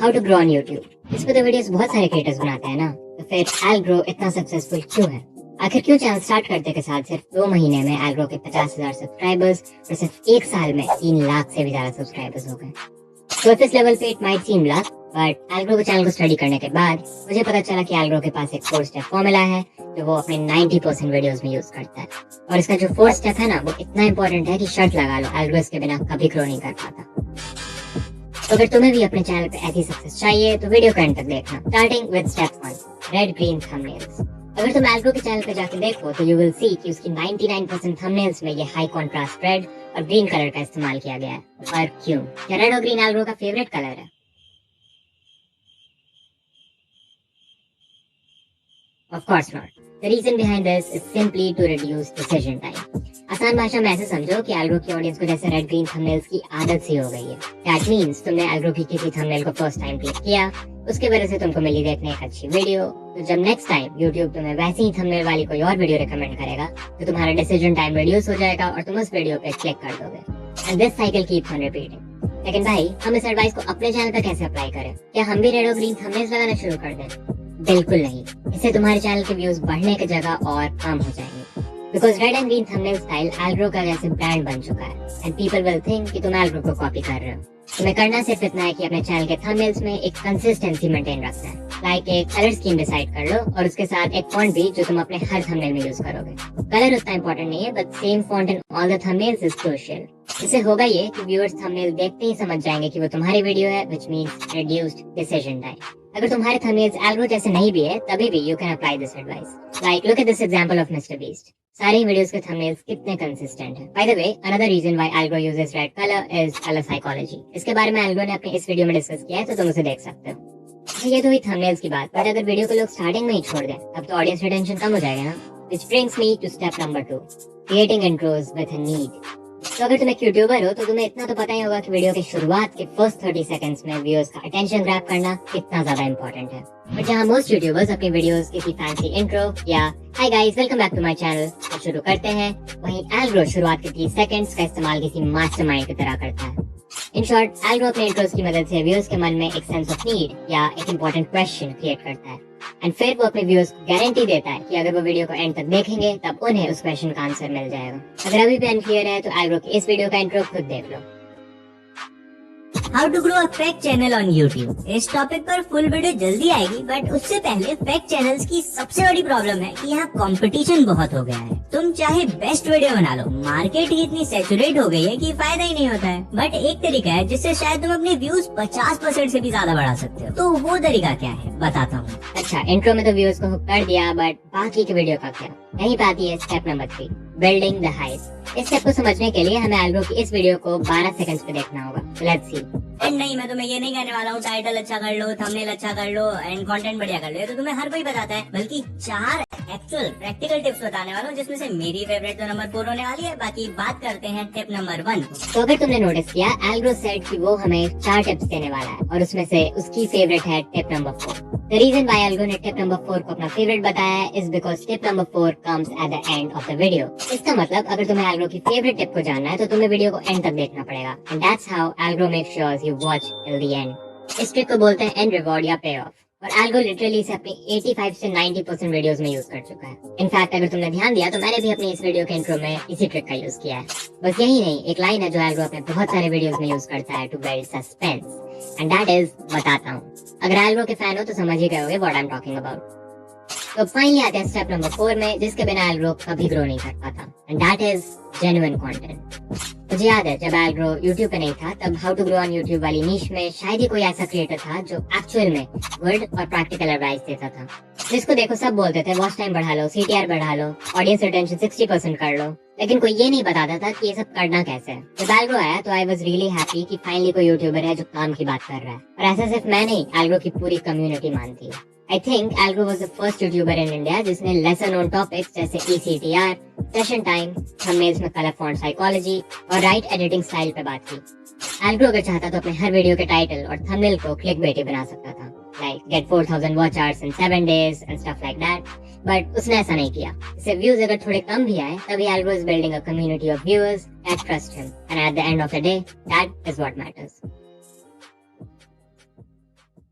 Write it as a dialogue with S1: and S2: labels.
S1: How to grow on YouTube. इस पे तो वीडियोस बहुत सारे क्रिएटर्स बनाते हैं ना, तो फिर Algrow इतना सक्सेसफुल क्यों है? आखिर क्यों चैनल स्टार्ट करते के साथ सिर्फ 2 महीने में Algrow के 50,000 सब्सक्राइबर्स और सिर्फ 1 साल में 3 लाख से भी ज्यादा सब्सक्राइबर्स हो गए? सरफेस लेवल पे it might seem luck, but Algrow के चैनल को स्टडी करने के बाद मुझे पता चला कि Algrow के पास एक 4 स्टेप फॉर्मूला है जो वो अपने 90% वीडियोस में यूज करता है। और इसका जो 4 स्टेप है ना, वो इतना इंपॉर्टेंट है कि शर्त लगा लो Algrow इसके बिना कभी ग्रो नहीं कर पाता। तो अगर तुम्हें भी अपने चैनल पे ऐसी सक्सेस चाहिए तो वीडियो को एंड तक देखना। Starting with step 1, red green thumbnails. अगर तुम Algrow के चैनल पे जाके देखो तो यू विल सी कि उसकी 99% थंबनेल्स में ये हाई कॉन्ट्रास्ट रेड और ग्रीन कलर का इस्तेमाल किया गया है। और क्यों? क्या रेड और ग्रीन Algrow का फेवरेट कलर है? Of course not. The reason behind this is simply to reduce decision time. आसान भाषा में ऐसे समझो कि Algrow की ऑडियंस को जैसे रेड ग्रीन थंबनेल्स की आदत सी हो गई है। That means तुमने Algrow की किसी थंबनेल को फर्स्ट टाइम क्लिक किया, उसके वजह से तुमको मिली देखने एक अच्छी वीडियो, तो जब नेक्स्ट टाइम YouTube तुम्हें वैसी ही थंबनेल वाली कोई और वीडियो रिकमेंड करेगा तो तुम्हारा डिसीजन टाइम रिड्यूस हो जाएगा और तुम उस वीडियो पे क्लिक कर दोगे। And this cycle keeps on repeating. लेकिन भाई, हम इस एडवाइस को अपने चैनल पे कैसे अप्लाई करें? क्या हम भी रेड और ग्रीन थंबनेल्स लगाना शुरू कर दें? बिल्कुल नहीं। इससे तुम्हारे चैनल के व्यूज बढ़ने की जगह और कम हो जाएंगे। Because red and green thumbnail style Algrow का जैसे ब्रांड बन चुका है एंड पीपल विल थिंक कि तुम Algrow को कॉपी कर रहे हो। तुम्हें करना सिर्फ इतना है कि अपने चैनल के थंबनेल्स में एक कंसिस्टेंसी मेंटेन रखना है। लाइक एक कलर स्कीम डिसाइड कर लो और उसके साथ एक फॉन्ट भी जो तुम अपने हर थंबनेल में यूज करोगे। कलर उतना इंपॉर्टेंट नहीं है, but same font in all the thumbnails is crucial. इससे होगा ये कि व्यूअर्स थंबनेल देखते ही समझ जाएंगे कि वो तुम्हारी वीडियो है, which means reduced decision time. अगर तुम्हारे थंबनेल्स Algrow जैसे नहीं भी है तभी भी you can apply this advice. Like look at this example of Mister Beast. सारे वीडियोस के थंबनेल्स कितने कंसिस्टेंट हैं। By the way, another reason why Algrow uses red colour is colour psychology. इसके बारे में Algrow ने अपने इस वीडियो में डिस्कस किया है, तो तुम उसे देख सकते हो। ये तो हुई थंबनेल्स की बात, बट अगर वीडियो को लोग स्टार्टिंग में ही छोड़ दें तब तो ऑडियंस रिटेंशन कम हो जाएगा ना। Which brings me to step number 2, creating intros with a need. तो अगर तुम एक यूट्यूबर हो तो तुम्हें इतना तो पता ही होगा कि वीडियो के शुरुआत के फर्स्ट 30 सेकंड्स में व्यूअर्स का अटेंशन ग्रैब करना कितना ज्यादा इंपॉर्टेंट है। बट जहाँ मोस्ट यूट्यूबर्स अपनी वीडियोस किसी फैंसी इंट्रो या hi guys welcome back to my channel से शुरू करते हैं, वहीं Algrow शुरुआत के 30 सेकंड्स का इस्तेमाल किसी मास्टरमाइंड की तरह करता है। इन शॉर्ट, Algrow अपने इंट्रोस की मदद से व्यूअर्स के मन में एक सेंस ऑफ नीड या एक इंपॉर्टेंट क्वेश्चन क्रिएट करता है एंड फिर वो अपने व्यूअर्स को गारंटी देता है कि अगर वो वीडियो को एंड तक देखेंगे तब उन्हें उस क्वेश्चन का आंसर मिल जाएगा। अगर अभी भी अनक्लियर है तो Algrow की इस वीडियो का इंट्रो खुद देख लो।
S2: How to grow a fake channel on YouTube. इस टॉपिक पर फुल वीडियो जल्दी आएगी, बट उससे पहले फेक चैनल्स की सबसे बड़ी प्रॉब्लम है कि यहाँ कंपटीशन बहुत हो गया है। तुम चाहे बेस्ट वीडियो बना लो, मार्केट ही इतनी सैचुरेट हो गई है कि फायदा ही नहीं होता है। बट एक तरीका है जिससे शायद तुम अपने व्यूज 50% से भी ज्यादा बढ़ा सकते हो। तो वो तरीका क्या है बताता हूँ।
S1: अच्छा, इंट्रो में तो व्यूअर्स को हुक कर दिया, बट बाकी के वीडियो का क्या? यहीं पे आती है step number 3, building the hype. इस स्टेप को समझने के लिए हमें Algrow की इस वीडियो को 12 सेकंड्स पे देखना होगा। Let's see.
S2: एंड नहीं, मैं तुम्हें ये नहीं कहने वाला हूँ टाइटल अच्छा कर लो, थंबनेल अच्छा कर लो एंड कंटेंट बढ़िया कर लो, ये तो तुम्हें हर कोई बताता है। बल्कि 4 एक्चुअल प्रैक्टिकल टिप्स बताने वाला हूँ, जिसमें से मेरी फेवरेट तो नंबर 4 होने वाली है। बाकी बात करते हैं टिप नंबर 1।
S1: तो अगर तुमने नोटिस किया, Algrow सेड कि वो हमें 4 टिप्स देने वाला है और उसमें से उसकी फेवरेट है tip number 4। The reason why Algrow ने टिप नंबर 4 को अपना फेवरेट बताया है is because tip number 4 comes at the end of the video. इसका मतलब अगर तुम्हें Algrow की फेवरेट टिप को जानना है तो तुम्हें वीडियो को एंड तक देखना पड़ेगा and that's how Algrow make sure you watch till the end. इस ट्रिक को बोलते हैं एंड रिवॉर्ड या पे ऑफ, और Algrow लिटरली इसे अपनी 85 से 90% वीडियोस में यूज कर चुका है। इनफैक्ट अगर तुमने ध्यान दिया तो मैंने भी अपनी इस वीडियो के इंट्रो में इसी ट्रिक का यूज किया है। बस यही नहीं, एक लाइन है जो Algrow अपने बहुत सारे वीडियोस में यूज करता है to build suspense and that is बताता हूँ। अगर Algrow के फैन हो तो समझ ही गए होगे what I am talking about. तो फाइनली आते हैं स्टेप नंबर 4 में, जिसके बिना Algrow कभी ग्रो नहीं कर पाता and that is genuine content. मुझे याद है जब Algrow YouTube पे नहीं था तब how to grow on YouTube वाली नीश में शायद ही कोई ऐसा क्रिएटर था जो एक्चुअल में गुड और प्रैक्टिकल एडवाइस देता था। जिसको देखो सब बोलते थे वॉच टाइम बढ़ा लो, CTR बढ़ा लो, ऑडियंस रिटेंशन 60% कर लो, लेकिन कोई ये नहीं बताता था कि ये सब करना कैसे है। जब Algrow आया तो आई वाज रियली हैप्पी कि फाइनली कोई यूट्यूबर है जो काम की बात कर रहा है। और ऐसा सिर्फ मैं नहीं, Algrow की पूरी कम्युनिटी मानती है। I think Algrow was the first YouTuber in India जिसने lesser known topics जैसे ECTR, session time, thumbnails में color font psychology और right editing style पे बात की। Algrow अगर चाहता तो अपने हर वीडियो के टाइटल और थंबनेल को clickbaity बना सकता था, like get 4000 watch hours in 7 days and stuff like that, but उसने ऐसा नहीं किया। इससे व्यूज अगर थोड़े कम भी आए तभी Algrow is building a community of viewers that trust him, and at the end of the day, that is what matters.